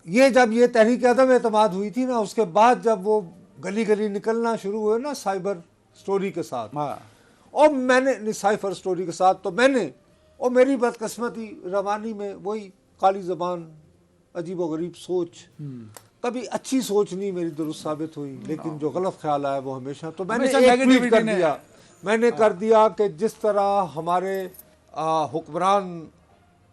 ये जब ये तहरीक अदम एतमाद हुई थी ना, उसके बाद जब वो गली गली निकलना शुरू हुए ना साइबर स्टोरी के साथ, और मैंने साइफर स्टोरी के साथ, तो मैंने और मेरी बदकिस्मती रवानी में वही काली ज़बान, अजीब व गरीब सोच, कभी अच्छी सोच नहीं मेरी दुरुस्त साबित हुई, लेकिन जो गलत ख्याल आया वो हमेशा, तो मैंने एक ट्वीट कर दिया, मैंने कर दिया कि जिस तरह हमारे हुक्मरान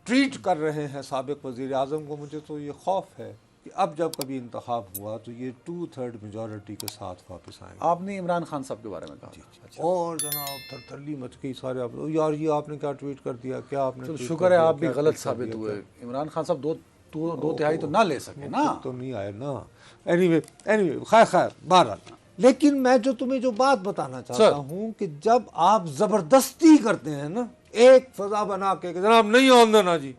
ट्रीट कर रहे हैं साबिक वज़ीर आज़म को, मुझे तो ये खौफ है कि अब जब कभी इंतखाब हुआ तो ये 2/3 मेजॉरिटी के साथ वापस आएंगे। आपने इमरान खान साहब के बारे में कहा। अच्छा। और जनाब थरथरली मच गई सारे, आप यार ये आपने क्या ट्वीट कर दिया, क्या आपने, शुक्र है आप भी गलत साबित हुए। इमरान खान साहब दो तिहाई तो ना ले सके ना, तो नहीं आए ना। एनीवे खैर बहरहाल, लेकिन मैं जो तुम्हें जो बात बताना चाहता हूँ कि जब आप जबरदस्ती करते हैं ना एक फजा बना के जनाब नहीं आमदना जी,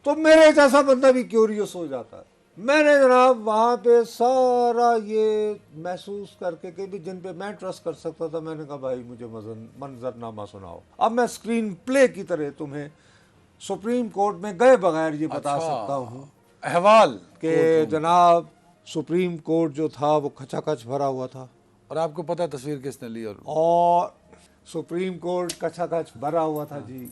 तो मेरे जैसा बंदा भी क्यूरियस हो जाता है। मैंने जनाब वहाँ पे सारा ये महसूस करके कि भी जिन पे मैं ट्रस्ट कर सकता था, मैंने कहा भाई मुझे मंजरनामा सुनाओ। अब मैं स्क्रीन प्ले की तरह तुम्हें सुप्रीम कोर्ट में गए बगैर ये बता सकता हूँ अहवाल कि जनाब सुप्रीम कोर्ट जो था वो खचाखच भरा हुआ था। और आपको पता है तस्वीर किसने ली? और सुप्रीम कोर्ट खचाखच भरा हुआ था जी।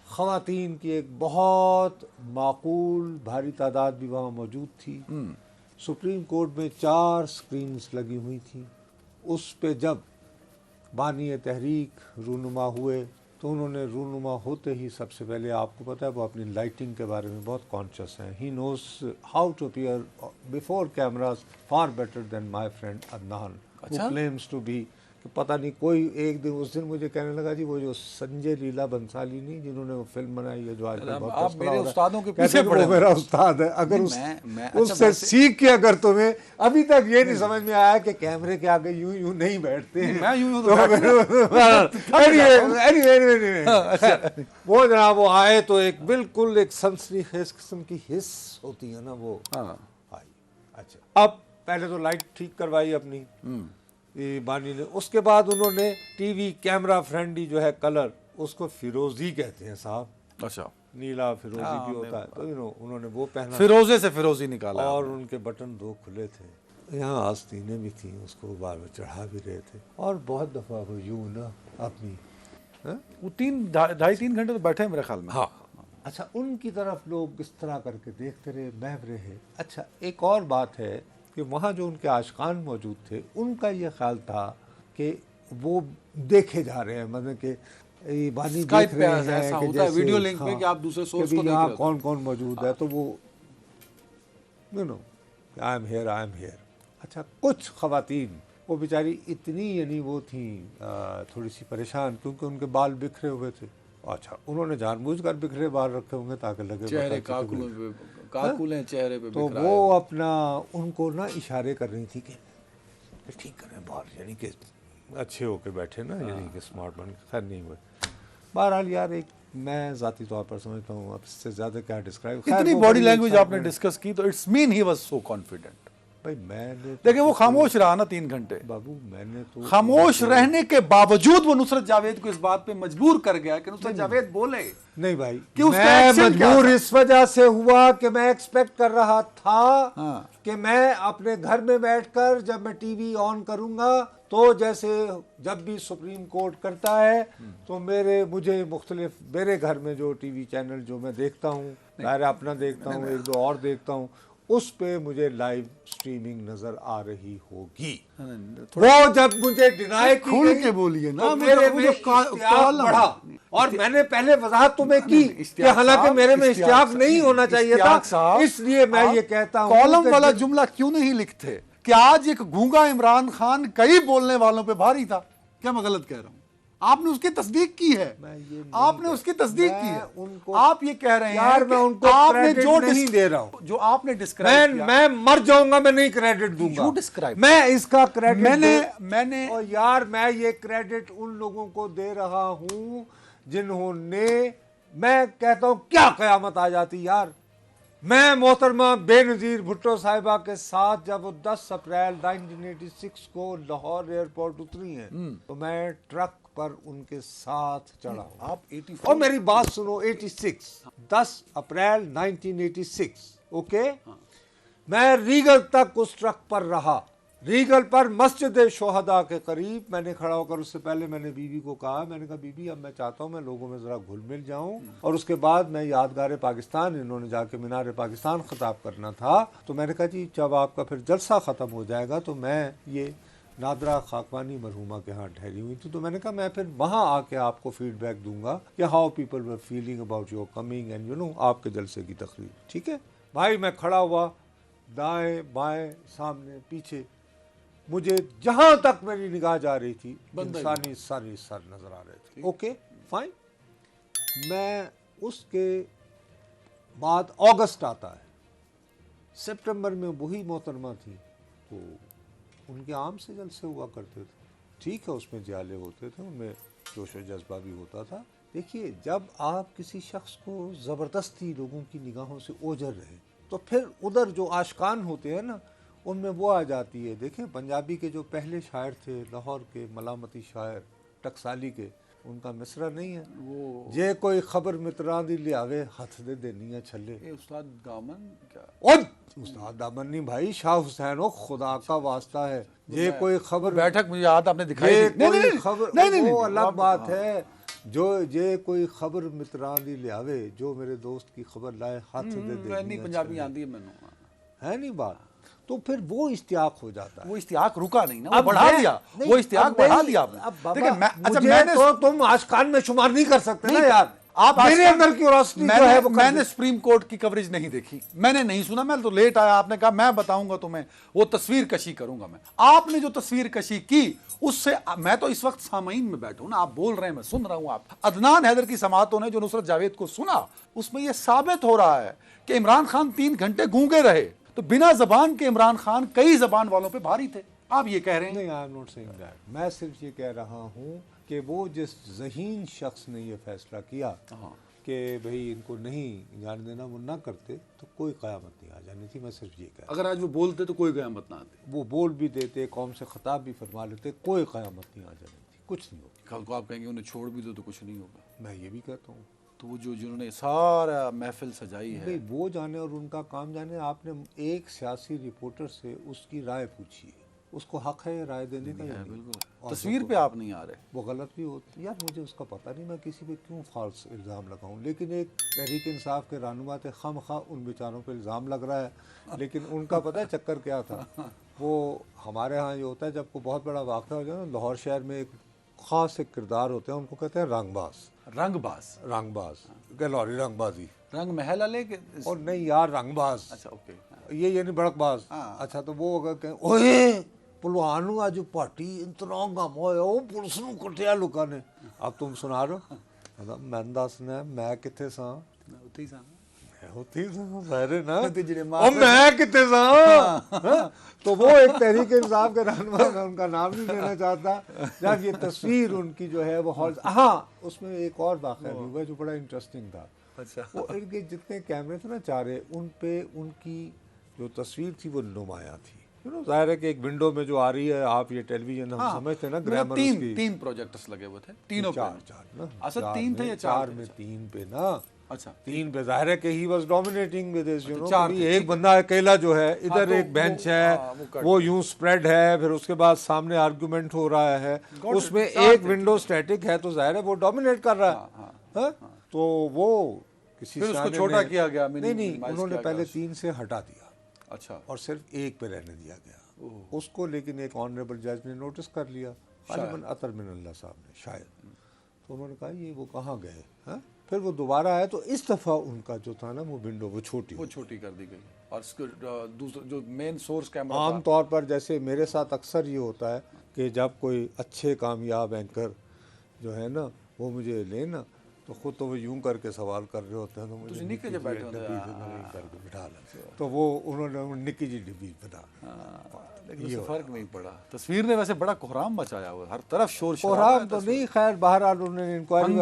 ख़वातीन की एक बहुत माकूल भारी तादाद भी वहाँ मौजूद थी। सुप्रीम कोर्ट में 4 स्क्रीन्स लगी हुई थी। उस पे जब बानी तहरीक रूनुमा हुए तो उन्होंने रूनुमा होते ही सबसे पहले, आपको पता है वो अपनी लाइटिंग के बारे में बहुत कॉन्शियस हैं। He knows how to appear before cameras far better than my friend Adnan, who claims to be, कि पता नहीं कोई एक दिन उस दिन मुझे कहने लगा जी वो जो संजय लीला बंसाली नहीं जिन्होंने वो फिल्म बनाई है जो आज आप मेरे उस्तादों के पीछे पड़े, वो मेरा उस्ताद है। अगर उससे सीख के अगर तुम्हें अभी तक ये नहीं समझ में आया कि कैमरे के आगे यूं यूं नहीं बैठते हैं, मैं यूं वो जनाब वो आए तो एक बिल्कुल एक सनसनीखेज किस्म की हिस्स होती है ना वो आई। अच्छा, अब पहले तो लाइट ठीक करवाई अपनी बानी ने, उसके बाद उन्होंने टीवी कैमरा फ्रेंडली जो है कलर, उसको फिरोजी कहते हैं साहब। अच्छा, नीला फिरोजी भी होता है, तो उन्होंने वो पहना, फिरोजे से फिरोजी निकाला, और उनके बटन 2 खुले थे। यहाँ आस्तीनें भी थी, उसको बार बार चढ़ा भी रहे थे, और बहुत दफ़ा वो यूँ ना अपनी वो 2.5-3 घंटे तो बैठे मेरे ख्याल में। हाँ, अच्छा, उनकी तरफ लोग इस तरह करके देखते रहे, बहव रहे। अच्छा, एक और बात है कि वहाँ जो उनके आशिकान मौजूद थे, उनका ये ख्याल था कि वो देखे जा रहे हैं, मतलब कि बानी देख रहे हैं कि जैसे वीडियो लिंक पे कि आप दूसरे सोर्स को देख रहे हो, कौन कौन मौजूद है, तो वो आई एम हियर। अच्छा, कुछ ख़वातीन वो बेचारी इतनी यानी वो थी थोड़ी सी परेशान, क्योंकि उनके बाल बिखरे हुए थे। अच्छा, उन्होंने जानबूझकर बिखरे बाल रखे होंगे ताकि लगे चेहरे काकुले चेहरे पे, तो वो अपना उनको ना इशारे कर रही थी कि ठीक करें बाल, यानी कि अच्छे होके बैठे ना, यानी कि स्मार्ट बन के। खैर नहीं हुए। बहरहाल यार, एक मैं ज़ाती तौर पर समझता हूँ अब इससे ज़्यादा क्या डिस्क्राइब, इतनी बॉडी लैंग्वेज आपने डिस्कस की तो it's mean he was so confident. भाई मैंने देखिए वो खामोश रहा ना 3 घंटे, बाबू मैंने तो खामोश रहने के बावजूद वो नुसरत जावेद को इस बात पे मजबूर कर गया कि नुसरत जावेद बोले। नहीं भाई, कि मैं मजबूर इस वजह से हुआ कि मैं एक्सपेक्ट कर रहा था कि मैं अपने घर में बैठकर जब मैं टीवी ऑन करूंगा तो जैसे जब भी सुप्रीम कोर्ट करता है तो मुझे मुख्तलिफ मेरे घर में जो टीवी चैनल जो मैं देखता हूँ, मैं अपना देखता हूँ, 1-2 और देखता हूँ, उस पे मुझे लाइव स्ट्रीमिंग नजर आ रही होगी। वो जब मुझे डिनाई की खुल के बोलिए ना, तो मेरे में इश्तियाक बढ़ा। और मैंने पहले वजाहत तुम्हें की कि हालांकि मेरे में इश्तियाक नहीं होना चाहिए था, इसलिए मैं ये कहता हूँ कॉलम वाला जुमला क्यों नहीं लिखते कि आज एक गूंगा इमरान खान कई बोलने वालों पे भारी था। क्या मैं गलत कह रहा हूँ? आपने उसकी तस्दीक की है, आपने उसकी तस्दीक की है। उनको आप ये कह रहे हैं यार मैं उनको आपने जो नहीं दे रहा हूँ, जो आपने डिस्क्राइब किया, मैं मर जाऊंगा, मैं नहीं क्रेडिट दूंगा। मैं इसका क्रेडिट मैंने और यार मैं ये क्रेडिट उन लोगों को दे रहा हूँ जिन्होंने, मैं कहता हूँ क्या कयामत आ जाती यार। मैं मोहतरमा बेनज़ीर भुट्टो साहिबा के साथ जब वो 10 अप्रैल 1986 को लाहौर एयरपोर्ट उतरी हैं तो मैं ट्रक पर उनके साथ चढ़ा। आप 84 और मेरी बात सुनो, 86 10 अप्रैल 1986 ओके। मैं रीगल तक उस ट्रक पर रहा, रीगल पर मस्जिद शोहदा के करीब मैंने खड़ा होकर, उससे पहले मैंने बीवी को कहा, मैंने कहा बीबी अब मैं चाहता हूँ मैं लोगों में ज़रा घुल मिल जाऊँ, और उसके बाद मैं यादगार पाकिस्तान, इन्होंने जाके मीनार पाकिस्तान ख़िताब करना था, तो मैंने कहा जी जब आपका फिर जलसा ख़त्म हो जाएगा तो मैं ये नादरा खाकवानी मरहुमा के यहाँ ठहरी हुई थी, तो मैंने कहा मैं फिर वहाँ आके आपको फीडबैक दूंगा कि how people were feeling about your coming and you no आपके जलसे की तकरीर। ठीक है भाई, मैं खड़ा हुआ, दाएं बाएं सामने पीछे, मुझे जहां तक मेरी निगाह जा रही थी इंसानी सारी सर नजर आ रहे थे। Okay fine. मैं उसके बाद अगस्त आता है, सितंबर में वही मोहतरमा थी, तो उनके आम से जलसे हुआ करते थे। ठीक है उसमें ज्याले होते थे, उनमें जोश व जज्बा भी होता था। देखिए जब आप किसी शख्स को ज़बरदस्ती लोगों की निगाहों से ओझल रहे तो फिर उधर जो आशिकान होते हैं ना उनमें वो आ जाती है। देखें पंजाबी के जो पहले शायर थे, लाहौर के मलामती शायर टकसाली के, उनका मिसरा नहीं है वो जे कोई खबर मित्रा दी लियावे हथ दे देनी है छले। उस्ताद दामन क्या? और उस्ताद दामन नहीं भाई, शाह हुसैन हो, खुदा का वास्ता है। जे कोई खबर बैठक मुझे याद आपने दिखाई, नहीं खबर नहीं, वो अलग बात है। जो जे कोई खबर मित्रा दी लियावे, जो मेरे दोस्त की खबर लाए हाथ दे दे। नहीं पंजाबी आती है मैंने, है नहीं बात, तो फिर वो इश्तियाक हो जाता है। वो इश्तियाक रुका नहीं ना, वो बढ़ा दिया, वो इश्तियाक बढ़ा दिया आपने। देखिए मैंने तो तुम आशिकान में शुमार नहीं कर सकते ना यार, आप मेरे अंदर क्यूरियोसिटी जो है वो मैंने सुप्रीम कोर्ट की कवरेज नहीं देखी, मैंने नहीं सुना, मैं तो लेट आया, आपने कहा मैं बताऊंगा तुम्हें, वो तस्वीर कशी करूंगा मैं। आपने जो तस्वीर कशी की उससे मैं तो इस वक्त सामईन में बैठा हूं ना, आप बोल रहे हैं मैं सुन रहा हूं। आप अदनान हैदर की समातों ने जो नुसरत जावेद को सुना, उसमें यह साबित हो रहा है कि इमरान खान 3 घंटे गूंगे रहे, तो बिना जबान के इमरान खान कई जबान वालों पे भारी थे। आप ये कह रहे हैं? नहीं, I am not saying that. मैं सिर्फ ये कह रहा हूं कि वो जिस ज़हीन शख्स ने ये फैसला किया कि भाई इनको नहीं जाने देना, वो ना करते तो कोई क़यामत नहीं आ जानी थी। मैं सिर्फ ये कह रहा हूं, अगर आज वो बोलते तो कोई क़यामत ना आती, वो बोल भी देते, कौम से खिताब भी फरमा लेते, कोई क़यामत नहीं आ जानी थी, कुछ नहीं होगा। कल को आप कहेंगे उन्हें छोड़ भी दो तो कुछ नहीं होगा। मैं ये भी कहता हूँ, तो वो जो जिन्होंने सारा महफिल सजाई है, वो जाने और उनका काम जाने। आपने एक सियासी रिपोर्टर से उसकी राय पूछी है, उसको हक है राय देने का? बिल्कुल। तस्वीर पे आप नहीं आ रहे, वो गलत भी होती यार, मुझे उसका पता नहीं, मैं किसी पे क्यों फाल्स इल्ज़ाम लगाऊं। लेकिन एक तहरीक इंसाफ के रहनुमा थे, खामखा उन बेचारों पे इल्ज़ाम लग रहा है, लेकिन उनका पता है चक्कर क्या था? वो हमारे यहाँ ये होता है जब कोई बहुत बड़ा वाक़या हो जाए ना, लाहौर शहर में एक ख़ास एक किरदार होते हैं, उनको कहते हैं रंगबाज। रंगबाज गहलौरी रंगबाजी, रंग महल वाले के और नहीं यार रंगबाज। अच्छा ओके, ये यानी भड़कबाज। अच्छा तो वो अगर कहें ओए भलवान आज पार्टी इतना गम होया वो पुलिस नूं कुटिया लोगों ने, अब तुम सुना रहे हो? मैं दसना मैं किथे सा, उत्थे ही सा होती सारे ना, और मैं कितने सा। तो वो एक तहरीक इंसाफ के रहनुमा, मैं उनका नाम नहीं लेना चाहता, जब ये तस्वीर उनकी जो है वो हॉल, हाँ उसमें एक और वाक़या भी हुआ जो बड़ा इंटरेस्टिंग था। अच्छा, वो इनके जितने कैमरे थे ना चारे, उन पे उनकी जो तस्वीर थी वो नुमाया थी। जाहिर है कि एक विंडो में जो आ रही है, आप ये टेलीविजन हम समझते हैं ना, ग्रामर उसकी 3 प्रोजेक्टर्स लगे हुए थे, तीनों चार ना, अच्छा 3 थे या 4 में 3 पे ना, अच्छा 3 पे। जाहिर है कि he was dominating with this, you know, एक बंदा अकेला जो है, इधर एक बेंच है वो यूं स्प्रेड है, फिर उसके बाद सामने आर्गुमेंट हो रहा है, उसमें एक विंडो स्टैटिक है, तो जाहिर है वो डोमिनेट कर रहा है। तो वो किसी उसको छोटा किया गया, नहीं उन्होंने पहले 3 से हटा दिया, अच्छा, और सिर्फ 1 पे रहने दिया गया उसको। लेकिन एक ऑनरेबल जज ने नोटिस कर लिया, गालिबन अतर मिनल्ला साहब ने शायद, तो उन्होंने कहा ये वो कहाँ गए हैं। फिर वो दोबारा आया, तो इस दफ़ा उनका जो था ना वो विंडो वो छोटी कर दी गई, और दूसरा जो मेन सोर्स कैमरा, आम तौर पर जैसे मेरे साथ अक्सर ये होता है कि जब कोई अच्छे कामयाब एंकर जो है ना वो मुझे लेना, तो खुद तो वो यूं करके सवाल कर रहे होते हैं, तो मुझे निक्की जी करके बिठा लें, तो वो उन्होंने निक्की जी डिब्बी बना। ये फर्क नहीं पड़ा। तस्वीर ने वैसे बड़ा कोहराम मचाया हुआ, हर तरफ शोर कोहराम तो नहीं, खैर बहरहाल उन्होंने इंक्वायरी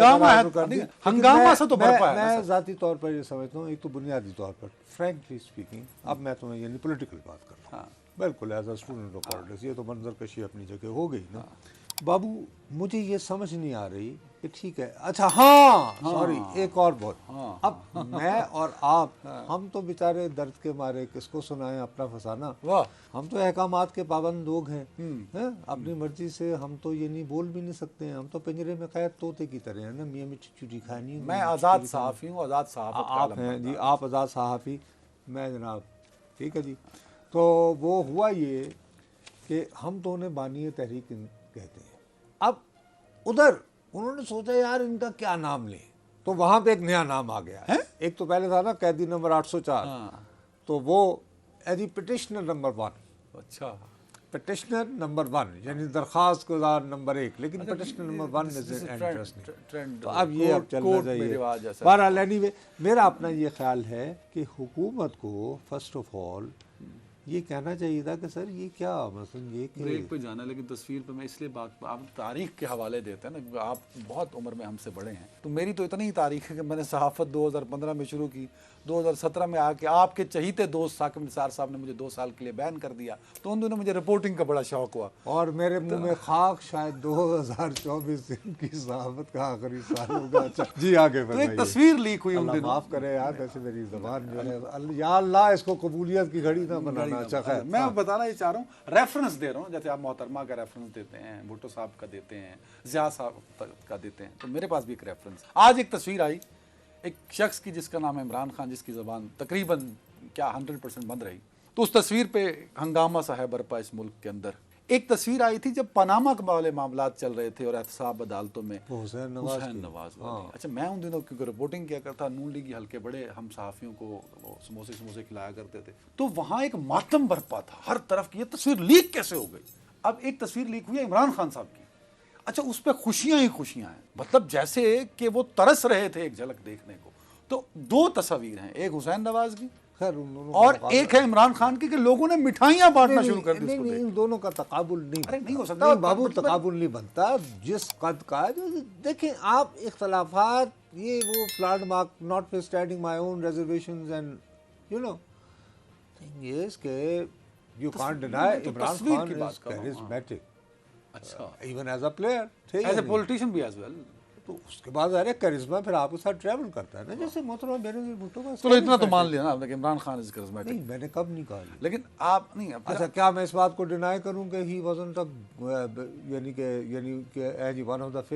हंगामा से तो भरपाया। मैं जाती तौर पर ये समझता हूँ, एक तो बुनियादी तौर पर फ्रैंकली स्पीकिंग, अब मैं तुम्हें यानी पॉलिटिकल बात कर रहा हूँ, बिल्कुल as a student of politics, ये तो मंजर कशी अपनी जगह हो गई ना, बाबू मुझे ये समझ नहीं आ रही कि ठीक है, अच्छा हाँ सॉरी, एक और बहुत, अब मैं और आप हम तो बेचारे दर्द के मारे किसको सुनाएं अपना फसाना, वाह, हम तो अहकामात के पाबंद लोग हैं, अपनी मर्जी से हम तो ये नहीं बोल भी नहीं सकते हैं, हम तो पिंजरे में कैद तोते की तरह है ना, मियाँ में चुटी खानी। मैं आज़ाद सहाफ़ी हूँ, आज़ाद सहाफ़त का आप आलम हैं जी, बरदार। आप आज़ाद सहाफ़ी, मैं जनाब, ठीक है जी। तो वो हुआ ये कि हम तो उन्हें बानी तहरीक कहते हैं। अब उधर उन्होंने सोचा यार इनका क्या नाम लें, तो वहाँ पे एक नया नाम आ गया है। एक तो पहले था ना कैदी नंबर 804, तो वो एज पिटिशनर नंबर 1, अच्छा, पिटिशनर नंबर 1 यानी दरख्वास्त गुजार नंबर 1, लेकिन पिटिशनर नंबर 1 इज इंटरेस्टिंग। तो अब ये अब चलना चाहिए। बहरहाल एनीवे, मेरा अपना ये ख्याल है कि हुकूमत को फर्स्ट ऑफ ऑल ये कहना चाहिए था कि सर ये क्या मसलन ये कि ब्रेक पे जाना, लेकिन तस्वीर पे मैं इसलिए बात, आप तारीख के हवाले देते हैं ना, क्योंकि आप बहुत उम्र में हमसे बड़े हैं, तो मेरी तो इतनी ही तारीख है कि मैंने सहाफ़त 2015 में शुरू की, 2017 में आके आपके चहीते दोस्त साकिब निसार साहब ने मुझे 2 साल के लिए बैन कर दिया, तो उन दिनों मुझे रिपोर्टिंग का बड़ा शौक हुआ, और मेरे मुंह में खाक शायद 2024 दिन की सहाफ़त का आखिरी साल होगा। अच्छा जी आगे तो एक तस्वीर लीक हुई उन दिनों, माफ़ करे यार, वैसे मेरी ज़बान जो है या अल्लाह इसको कबूलियत की घड़ी ना बनाना। अच्छा खैर, मैं बताना ये चाह रहा हूँ, रेफरेंस दे रहा हूँ, जैसे आप मोहतरमा का रेफरेंस देते हैं, भुट्टो साहब का देते हैं, ज़िया साहब का देते हैं, तो मेरे पास भी एक रेफरेंस। आज एक तस्वीर आई एक शख्स की जिसका नाम है इमरान खान, जिसकी ज़बान तकरीबन क्या 100% बंद रही, तो उस तस्वीर पे हंगामा सा है बरपा इस मुल्क के अंदर। एक तस्वीर आई थी जब पनामा के वाले मामलात चल रहे थे और एहतसाब अदालतों में हुसैन नवाज वाले। अच्छा, मैं उन दिनों क्योंकि रिपोर्टिंग किया करता, नून लीगी हल्के बड़े हम सहाफ़ियों को समोसे खिलाया करते थे, तो वहाँ एक मातम बरपा था हर तरफ की, ये तस्वीर लीक कैसे हो गई। अब एक तस्वीर लीक हुई है इमरान खान साहब की, अच्छा उस पर खुशियाँ ही खुशियाँ हैं, मतलब जैसे कि वो तरस रहे थे एक झलक देखने को। तो 2 तस्वीर हैं, एक हुसैन नवाज की खैर उन दोनों और एक है इमरान खान की, कि लोगों ने मिठाइयाँ बांटना शुरू कर दी उसको देख। इन दोनों का तकाबुल नहीं, अरे नहीं हो सकता नहीं बाबू, तकाबुल नहीं बनता जिस कद का। देखें आप, इख्तलाफात ये वो flat mark not standing my own reservations and you know thing is के you can't deny Imran Khan is charismatic, अच्छा, even as a player, as a politician भी एज वेल। तो उसके बाद अरे करिश्मा फिर आपके साथ ट्रैवल करता है ना, जैसे मोहतरमा बेनज़ीर भुट्टो का। चलो इतना तो मान लिया ना आपने कि इमरान खान इज करिश्मेटिक। नहीं मैंने कब नहीं कहा, लेकिन आप नहीं, अच्छा क्या मैं इस बात को डिनाई करूं कि ही वाज़न्ट अ यानी कि वन ऑफ द